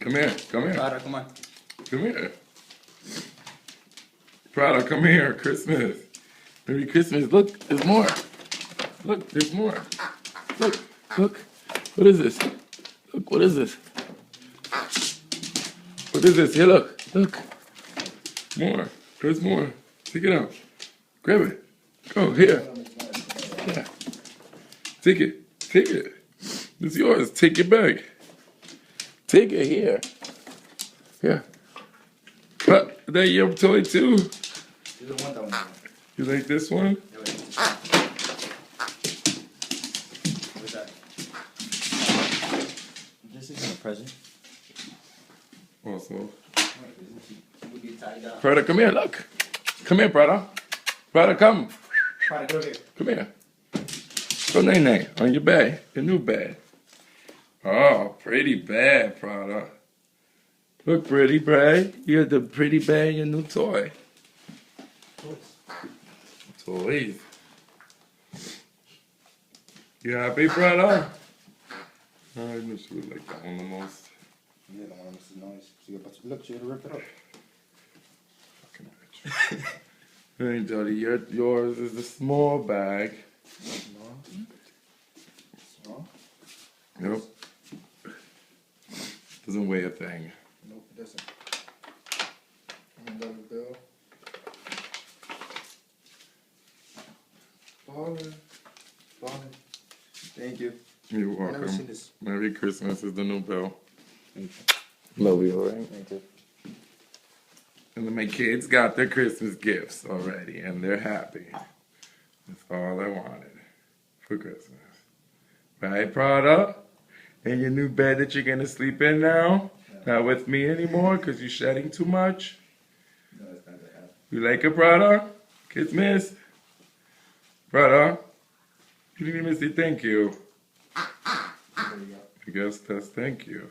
Come here, come here. Prada, come on. Come here. Prada, come here. Christmas. Merry Christmas. Look, there's more. Look, there's more. Look, look. What is this? Look, what is this? What is this? Here, look. Look. More. There's more. Take it out. Grab it. Go, here. Yeah. Take it. Take it. It's yours. Take it back. Take it here. Here. But that your toy too? You don't want that one. You like this one? What's that? This isn't a present. Also. We'll be tied up. Prada, come here, look. Come here, Prada. Prada, come. Prada, go here. Come here. Go Nene on your bed, your new bed. Oh, pretty bed, Prada. Look, pretty bed. You have the pretty bed, your new toy. Toys. You happy, Prada? I knew she would like that one the most. Yeah, the one that's nice. So you're about to look, you're gonna rip it up. Fucking bitch. Hey, Daddy, yours is the small bag. Small? Nope. Doesn't weigh a thing. Nope, it doesn't. $100 bill. Ballin'. Ballin'. Thank you. You're I've never seen welcome. this. Merry Christmas is the new bill. Thank you. Love you, alright? Thank you. And then my kids got their Christmas gifts already, and they're happy. That's all I wanted for Christmas. Right, Prada? In your new bed that you're gonna sleep in now? Not with me anymore, because you're shedding too much? No, it's not gonna happen. You like it, Prada? Christmas? Prada? You didn't even say thank you. There you go. I guess that's thank you.